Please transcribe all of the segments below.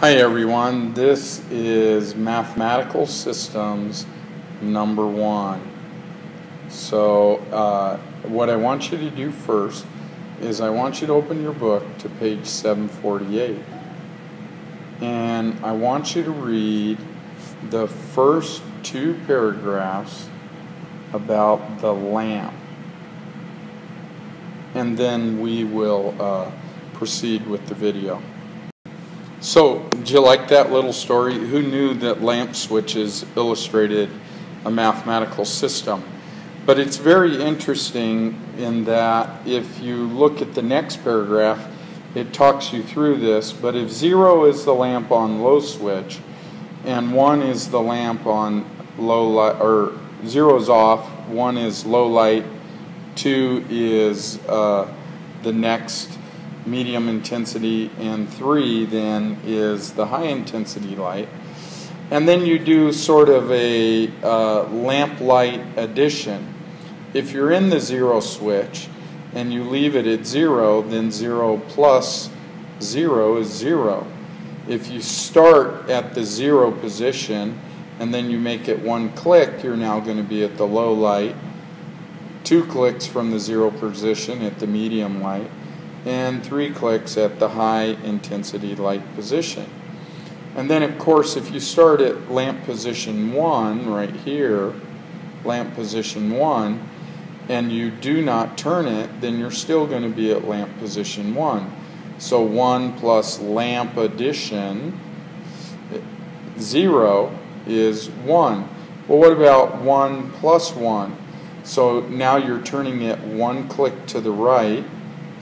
Hi everyone, this is Mathematical Systems number 1. So what I want you to do first is I want you to open your book to page 748, and I want you to read the first 2 paragraphs about the lamp, and then we will proceed with the video. So, do you like that little story? Who knew that lamp switches illustrated a mathematical system? But it's very interesting in that if you look at the next paragraph, it talks you through this. But if 0 is the lamp on low switch, and 1 is the lamp on low light, or 0 is off, 1 is low light, 2 is the next medium intensity, and 3 then is the high intensity light. And then you do sort of a lamp light addition. If you're in the 0 switch and you leave it at 0, then 0 plus 0 is 0. If you start at the 0 position and then you make it 1 click, you're now going to be at the low light, 2 clicks from the 0 position at the medium light, and 3 clicks at the high intensity light position. And then of course if you start at lamp position 1 right here, lamp position 1, and you do not turn it, then you're still going to be at lamp position 1. So 1 plus lamp addition 0 is 1. Well, what about 1 plus 1? So now you're turning it 1 click to the right.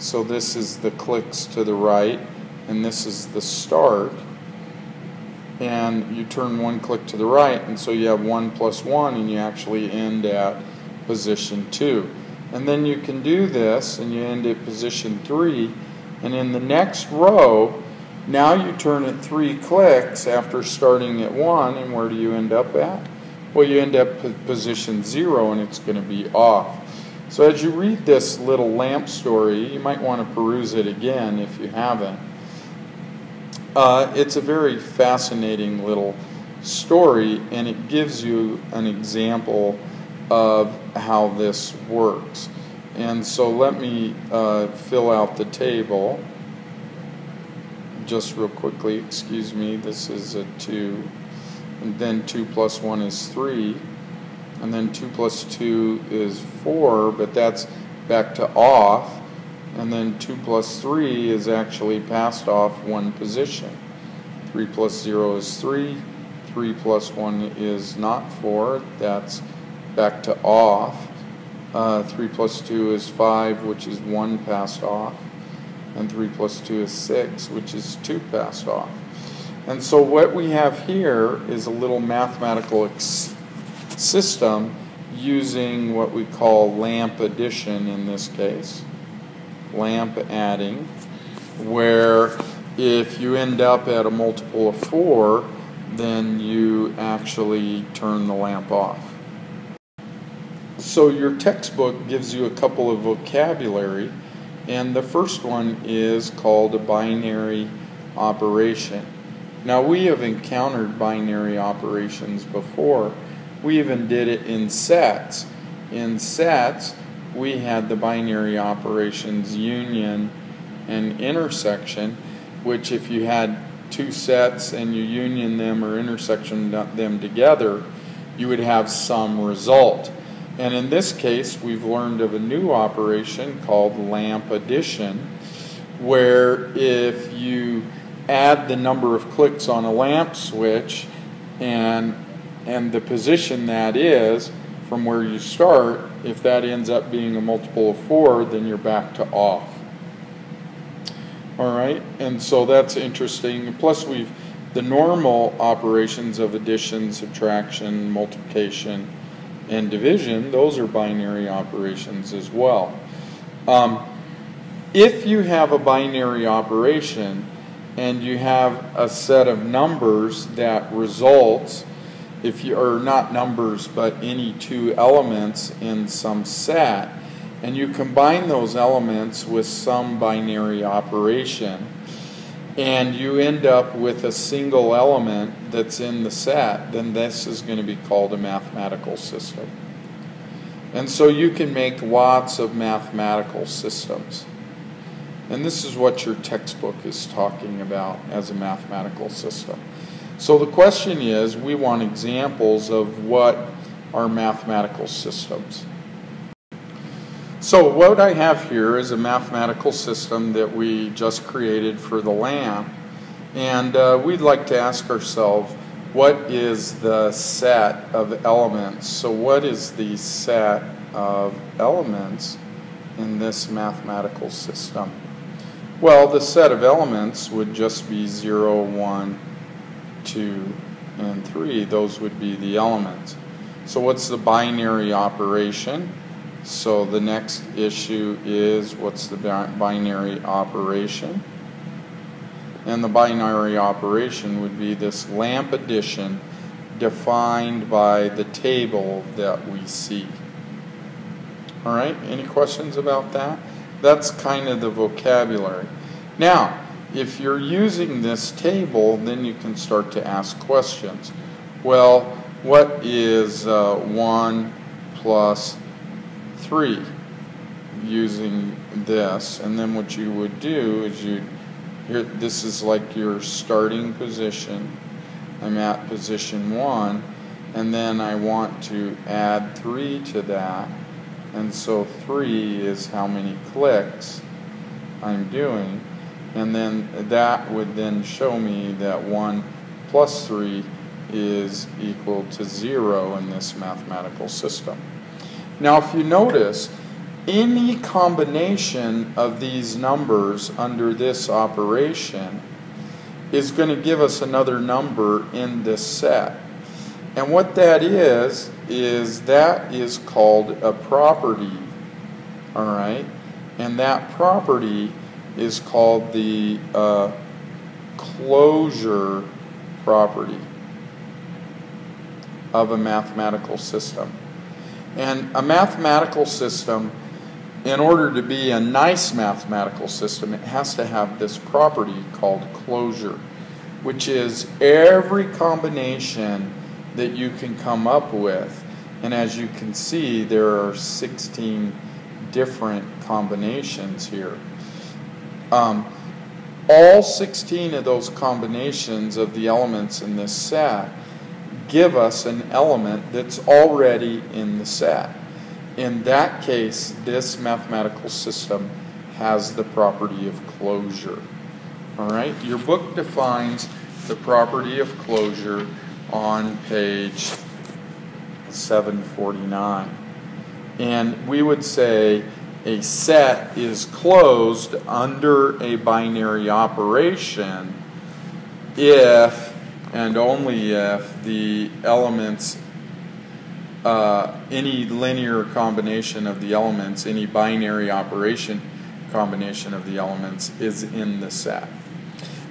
So this is the clicks to the right, and this is the start. And you turn 1 click to the right, and so you have 1 plus 1, and you actually end at position 2. And then you can do this, and you end at position 3. And in the next row, now you turn it 3 clicks after starting at 1, and where do you end up at? Well, you end up at position 0, and it's going to be off. So as you read this little lamp story, you might want to peruse it again if you haven't. It's a very fascinating little story, and it gives you an example of how this works. And so let me fill out the table just real quickly. Excuse me, this is a 2, and then 2 plus 1 is 3. And then 2 plus 2 is 4, but that's back to off. And then 2 plus 3 is actually passed off 1 position. 3 plus 0 is 3. 3 plus 1 is not 4. That's back to off. 3 plus 2 is 5, which is 1 passed off. And 3 plus 2 is 6, which is 2 passed off. And so what we have here is a little mathematical system using what we call lamp addition in this case, lamp adding, where if you end up at a multiple of 4, then you actually turn the lamp off. So your textbook gives you a couple of vocabulary, and the first one is called a binary operation. Now we have encountered binary operations before. We even did it in sets. In sets, we had the binary operations union and intersection, which if you had 2 sets and you union them or intersection them together, you would have some result. And in this case, we've learned of a new operation called lamp addition, where if you add the number of clicks on a lamp switch and the position that is from where you start, if that ends up being a multiple of 4, then you're back to off. Alright, and so that's interesting. Plus the normal operations of addition, subtraction, multiplication, and division, those are binary operations as well. If you have a binary operation and you have a set of numbers that results, if you are not numbers but any 2 elements in some set, and you combine those elements with some binary operation, and you end up with a single element that's in the set, then this is going to be called a mathematical system. And so you can make lots of mathematical systems. And this is what your textbook is talking about as a mathematical system. So the question is, we want examples of what are mathematical systems. So what I have here is a mathematical system that we just created for the lamp. And we'd like to ask ourselves, what is the set of elements? So what is the set of elements in this mathematical system? Well, the set of elements would just be 0, 1, 2, and 3. Those would be the elements. So what's the binary operation? So the next issue is, what's the binary operation? And the binary operation would be this lamp addition defined by the table that we see. All right, any questions about that? That's kind of the vocabulary. Now, if you're using this table, then you can start to ask questions. Well, what is 1 plus 3 using this? And then what you would do is this is like your starting position. I'm at position 1, and then I want to add 3 to that. And so 3 is how many clicks I'm doing. And then that would then show me that 1 plus 3 is equal to 0 in this mathematical system. Now if you notice, any combination of these numbers under this operation is going to give us another number in this set. And what that is that is called a property. All right? And that property is called the closure property of a mathematical system. And a mathematical system, in order to be a nice mathematical system, it has to have this property called closure, which is every combination that you can come up with. And as you can see, there are 16 different combinations here. All 16 of those combinations of the elements in this set give us an element that's already in the set. In that case, this mathematical system has the property of closure. All right, your book defines the property of closure on page 749. And we would say a set is closed under a binary operation if and only if the elements, any linear combination of the elements, any binary operation combination of the elements is in the set.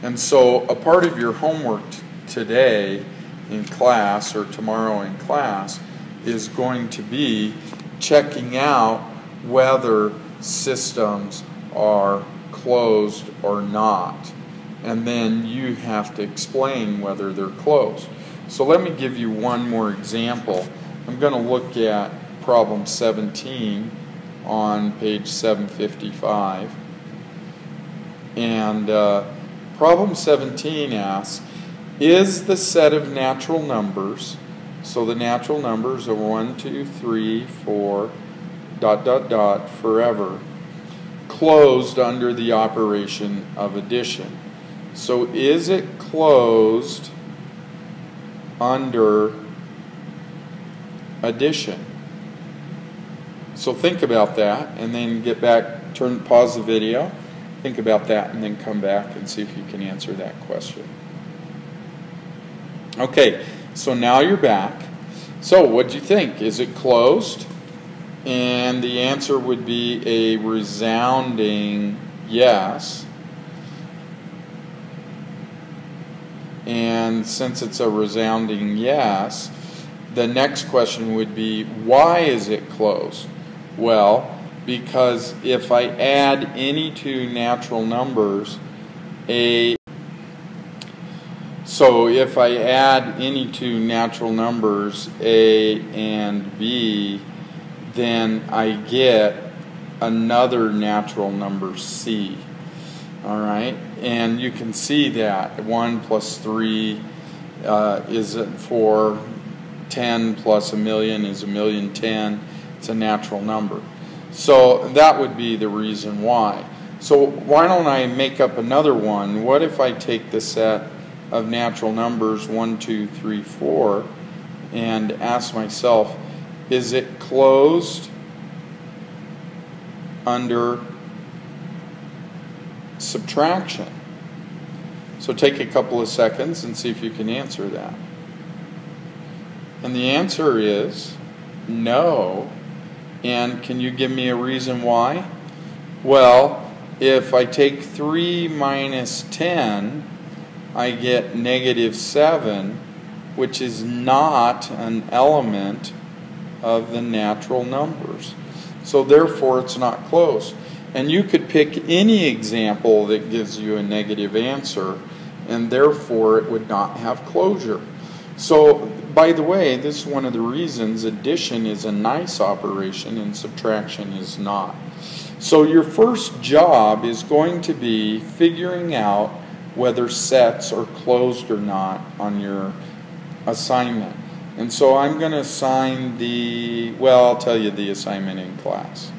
And so a part of your homework today in class or tomorrow in class is going to be checking out whether systems are closed or not. And then you have to explain whether they're closed. So let me give you one more example. I'm going to look at problem 17 on page 755. And problem 17 asks, is the set of natural numbers, so the natural numbers are 1, 2, 3, 4, ... forever, closed under the operation of addition? So is it closed under addition? So think about that and then get back, pause the video, think about that, and then come back and see if you can answer that question. Okay, so now you're back. So what do you think? Is it closed? And the answer would be a resounding yes. And since it's a resounding yes, the next question would be, why is it closed? Well, because if I add any two natural numbers, A So if I add any two natural numbers, A and B, then I get another natural number, C. All right, and you can see that 1 plus 3 is 4, 10 plus a million is 1,000,010. It's a natural number. So that would be the reason why. So why don't I make up another one? What if I take the set of natural numbers 1, 2, 3, 4 and ask myself, is it closed under subtraction? So take a couple of seconds and see if you can answer that. And the answer is no. And can you give me a reason why? Well, if I take 3 minus 10, I get -7, which is not an element of the natural numbers. So therefore it's not closed. And you could pick any example that gives you a negative answer, and therefore it would not have closure. So, by the way, this is one of the reasons addition is a nice operation and subtraction is not. So your first job is going to be figuring out whether sets are closed or not on your assignment. And so I'm going to assign I'll tell you the assignment in class.